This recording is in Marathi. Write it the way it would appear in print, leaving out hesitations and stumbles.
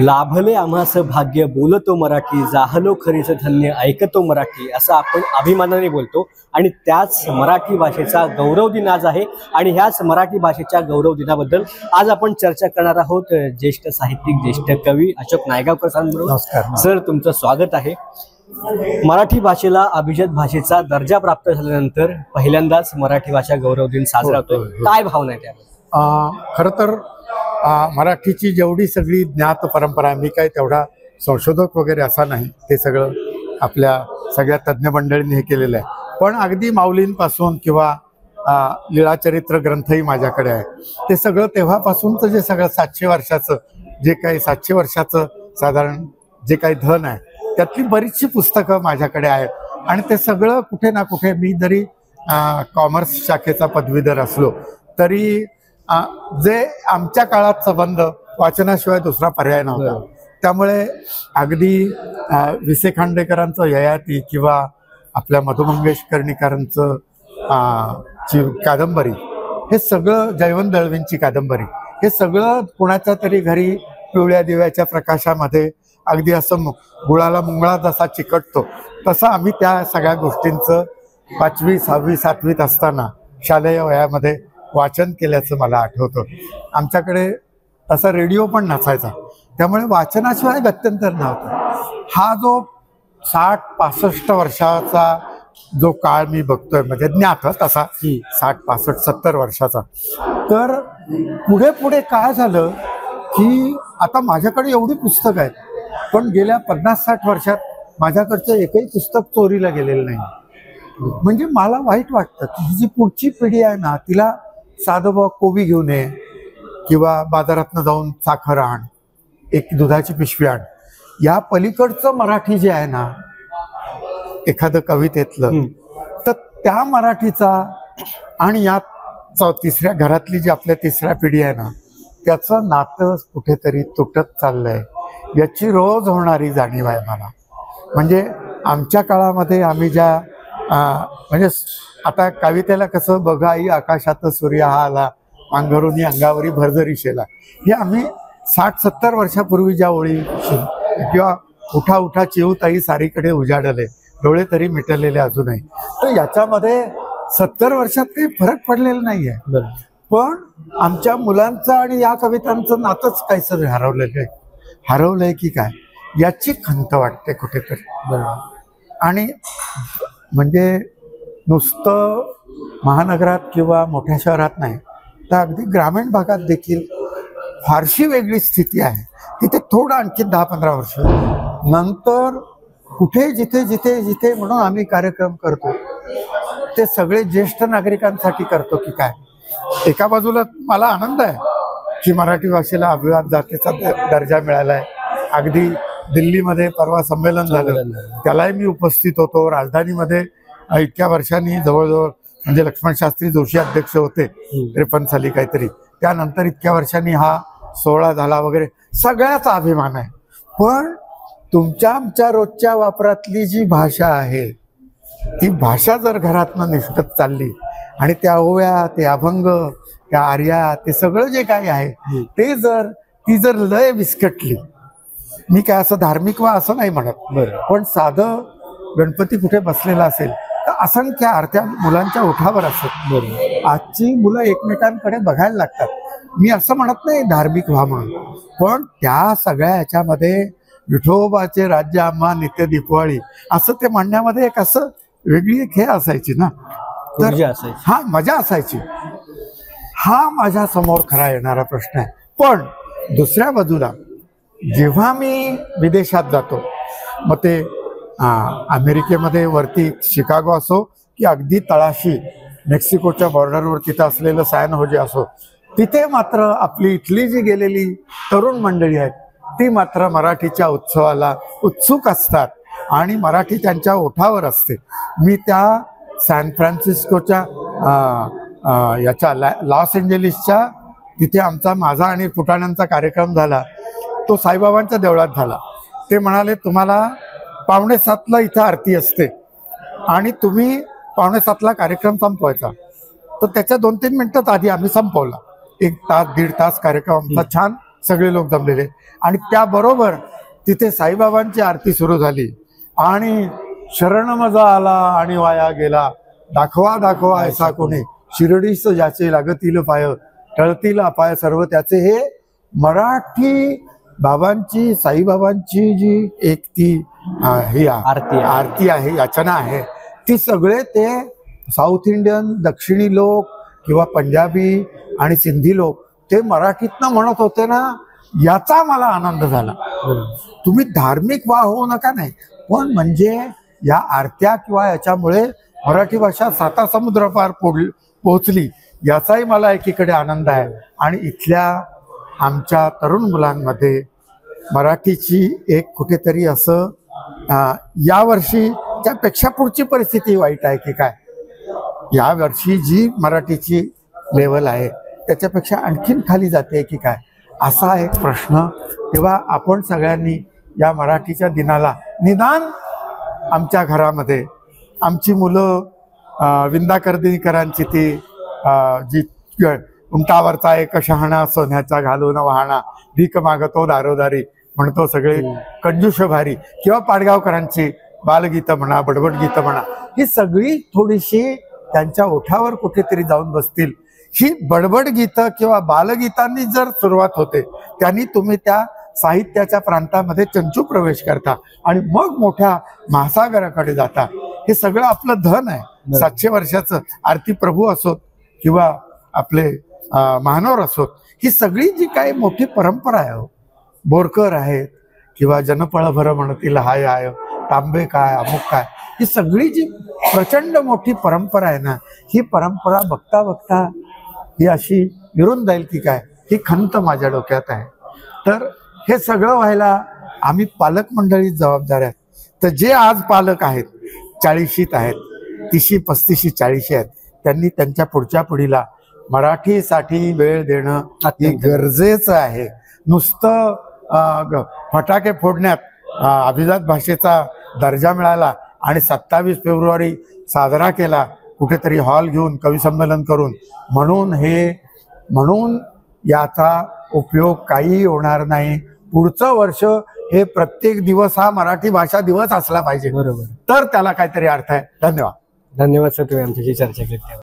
लाभले आम्हास भाग्य बोलतो मराठी, जाहलो खरीच धन्य ऐकतो मराठी, असं आपण अभिमानाने बोलतो. आणि त्याच मराठी भाषेचा गौरव दिन आज आहे. आणि ह्याच मराठी भाषेच्या गौरव दिनाबद्दल आज आपण चर्चा करणार आहोत ज्येष्ठ साहित्यिक, ज्येष्ठ कवी अशोक नायगावकर सरांबरोबर. नमस्कार सर, तुमचं स्वागत आहे. मराठी भाषेला अभिजात भाषेचा दर्जा प्राप्त झाल्यानंतर पहिल्यांदाच मराठी भाषा गौरव दिन साजरा होतोय. काय भावना आहे त्याबद्दल? खरं तर मराठीची जेवढी सगळी ज्ञात परंपरा, मी काय तेवढा संशोधक वगैरे असा नाही, ते सगळं आपल्या सगळ्या तज्ज्ञ मंडळींनी हे केलेलं आहे. पण अगदी माऊलींपासून किंवा लीळाचरित्र ग्रंथही माझ्याकडे आहे. ते सगळं तेव्हापासूनचं जे सगळं 700 वर्षाचं जे काही 700 वर्षाचं साधारण जे काही धन आहे, त्यातली बरीचशी पुस्तकं माझ्याकडे आहेत. आणि ते सगळं कुठे ना कुठे, मी जरी कॉमर्स शाखेचा पदवीधर असलो तरी जे आमच्या काळात संबंध वाचनाशिवाय दुसरा पर्याय नव्हता. त्यामुळे अगदी विसे खांडेकरांचं ययाती किंवा आपल्या मधु मंगेश कर्णिकारांचं कादंबरी, हे सगळं, जयवंत दळवींची कादंबरी, हे सगळं कुणाच्या तरी घरी पिवळ्या दिव्याच्या प्रकाशामध्ये अगदी असं गुळाला मुंगळा जसा चिकटतो तसं आम्ही त्या सगळ्या गोष्टींचं 5वी 6वी 7वीत असताना शालेय वयामध्ये वाचन केल्याचं मला आठवतं. आमच्याकडे तसा रेडिओ पण नसायचा, त्यामुळे वाचनाशिवाय गत्यंतर नव्हतं. हा जो 60-65 वर्षाचा जो काळ मी बघतोय, म्हणजे ज्ञात तसा 60-65-70 वर्षाचा, तर पुढे पुढे काय झालं की आता माझ्याकडे एवढी पुस्तकं आहेत, पण गेल्या 50-60 वर्षात माझ्याकडचं एकही पुस्तक चोरीला गेलेलं नाही. म्हणजे मला वाईट वाटतं की ही जी पुढची पिढी आहे ना, तिला साधं बा कोबी घेऊन ये किंवा बाजारातनं जाऊन साखर आण, एक दुधाची पिशवी आण, या पलीकडचं मराठी जे आहे ना, एखादं कवितेतलं, तर त्या मराठीचा आणि या तिसऱ्या घरातली जी आपल्या तिसऱ्या पिढी आहे ना, त्याचं नातं कुठेतरी तुटत चाललंय, याची रोज होणारी जाणीव आहे मला. म्हणजे आमच्या काळामध्ये आम्ही ज्या म्हणजे आता कवितेला कसं, बघा आई आकाशात सूर्य हा आला, अंगावरून अंगावरी भरजरी शेला, हे आम्ही 60-70 वर्षापूर्वी ज्या ओळी, किंवा उठा उठा चिऊताई सारीकडे उजाडले, डोळे तरी मिटलेले अजूनही, तर याच्यामध्ये 70 वर्षात काही फरक पडलेला नाही आहे. पण आमच्या मुलांचं आणि या कवितांचं नातंच काहीसं हरवलंय की काय, याची खंत वाटते कुठेतरी. आणि म्हणजे नुसतं महानगरात किंवा मोठ्या शहरात नाही, तर अगदी ग्रामीण भागात देखील फारशी वेगळी स्थिती आहे. तिथे थोडं आणखी 10-15 वर्ष नंतर कुठे जिथे जिथे जिथे म्हणून आम्ही कार्यक्रम करतो, ते सगळे ज्येष्ठ नागरिकांसाठी करतो की काय. एका बाजूला मला आनंद आहे की मराठी भाषेला अभिजात जातीचा दर्जा मिळाला आहे. अगदी दिल्लीमध्ये परवा संमेलन झालं, त्यालाही मी उपस्थित होतो. राजधानीमध्ये इतक्या वर्षांनी जवळजवळ, म्हणजे लक्ष्मण शास्त्री जोशी अध्यक्ष होते 53 साली काहीतरी, त्यानंतर इतक्या वर्षांनी हा सोहळा झाला वगैरे, सगळ्याचा अभिमान आहे. पण तुमच्या आमच्या रोजच्या वापरातली जी भाषा आहे, ती भाषा जर घरातनं निष्ठत चालली आणि त्या ओव्या, ते अभंग, त्या आर्या, ते सगळं जे काही आहे, ते ती जर लय विस्कटली, मी काय असं धार्मिक वा असं नाही म्हणत, पण साधं गणपती कुठे बसलेला असेल तर असंख्य आरत्या मुलांच्या ओठावर असत. आजची मुलं एकमेकांकडे बघायला लागतात. मी असं म्हणत नाही धार्मिक व्हा म्हणून, पण त्या सगळ्या ह्याच्यामध्ये विठोबाचे राज्य आम्हा नित्य दिपवाळी असं ते म्हणण्यामध्ये एक असं वेगळी एक हे असायची ना, तर हा मजा असायची. हा माझ्या समोर खरा येणारा प्रश्न आहे. पण दुसऱ्या बाजूला जेव्हा मी विदेशात जातो, मग ते अमेरिकेमध्ये वरती शिकागो असो की अगदी तळाशी मेक्सिकोच्या बॉर्डरवर तिथं असलेलं सॅन होजे असो, तिथे मात्र आपली इथली जी गेलेली तरुण मंडळी आहेत, ती मात्र मराठीच्या उत्सवाला उत्सुक असतात आणि मराठी त्यांच्या ओठावर असते. मी त्या सॅन फ्रान्सिस्कोच्या याच्या लॉस एंजेलिसच्या तिथे माझा आणि फुटाण्यांचा कार्यक्रम झाला, तो साईबाबांच्या देवळात झाला. ते म्हणाले, तुम्हाला 6:45ला इथं आरती असते आणि तुम्ही 6:45ला कार्यक्रम संपवायचा. तर त्याच्या 2-3 मिनिटात आधी आम्ही संपवला. 1 तास 1.5 तास कार्यक्रम आमचा छान सगळे लोक जमलेले आणि त्याबरोबर तिथे साईबाबांची आरती सुरू झाली आणि शरण मजा आला आणि वाया गेला, दाखवा दाखवा ऐसा कोणी, शिर्डीस ज्याचे लागतील पाय, टळतील अपाय सर्व त्याचे, हे मराठी बाबांची साईबाबांची जी एक ती ही आरती आहे, याचना आहे, ती सगळे ते साऊथ इंडियन दक्षिणी लोक किंवा पंजाबी आणि सिंधी लोक ते मराठीतनं म्हणत होते ना, याचा मला आनंद झाला. तुम्ही धार्मिक होऊ नका नाही, पण म्हणजे या आरत्या किंवा याच्यामुळे मराठी भाषा साता समुद्र पार पोहोचली, याचाही मला एकीकडे आनंद आहे. आणि इथल्या आमच्या तरुण मुलांमध्ये मराठीची एक कुठेतरी असं यावर्षी त्यापेक्षा पुढची परिस्थिती वाईट आहे की काय, यावर्षी जी मराठीची लेवल आहे त्याच्यापेक्षा आणखीन खाली जाते की काय, असा एक प्रश्न. तेव्हा आपण सगळ्यांनी या मराठीच्या दिनाला निदान आमच्या घरामध्ये आमची मुलं विंदा कर्दिनीकरांची ती जी उंटावरचा एक शहाणा सोन्याचा घालून वाहणा, भीक मागतो दारोदारी म्हणतो सगळे कंजूष भारी, किंवा पाडगावकरांची बालगीतं म्हणा, बडबड गीतं म्हणा, ही सगळी थोडीशी त्यांच्या ओठावर कुठेतरी जाऊन बसतील. ही बडबड गीतं किंवा बालगीतांनी जर सुरुवात होते, त्यांनी तुम्ही त्या साहित्याच्या प्रांतामध्ये चंचू प्रवेश करता आणि मग मोठ्या महासागराकडे जाता. हे सगळं आपलं धन आहे. 700 वर्षाचं आरती प्रभू असोत किंवा आपले महानोर असोत, ही सगळी जी काही मोठी परंपरा आहे, बोरकर आहेत किंवा जनपळभर म्हणतील हाय हाय, तांबे काय अमुक काय, ही सगळी जी प्रचंड मोठी परंपरा आहे ना, ही परंपरा बघता बघता ही अशी विरून जाईल की काय, ही खंत माझ्या डोक्यात आहे. तर हे सगळं व्हायला आम्ही पालक मंडळीच जबाबदार आहेत. तर जे आज पालक आहेत, 40शीत आहेत, 30शी 35शी 40शी आहेत, त्यांनी त्यांच्या पुढच्या पिढीला मराठीसाठी वेळ देणं हे गरजेचं आहे. नुसतं फटाके फोडण्यात अभिजात भाषेचा दर्जा मिळाला आणि 27 फेब्रुवारी साजरा केला कुठेतरी हॉल घेऊन कवी संमेलन करून, म्हणून याचा उपयोग काही होणार नाही. पुढचं वर्ष हे प्रत्येक दिवस हा मराठी भाषा दिवस असला पाहिजे, बरोबर, तर त्याला काहीतरी अर्थ आहे. धन्यवाद. धन्यवाद सर, तुम्ही आमच्याशी चर्चा केली.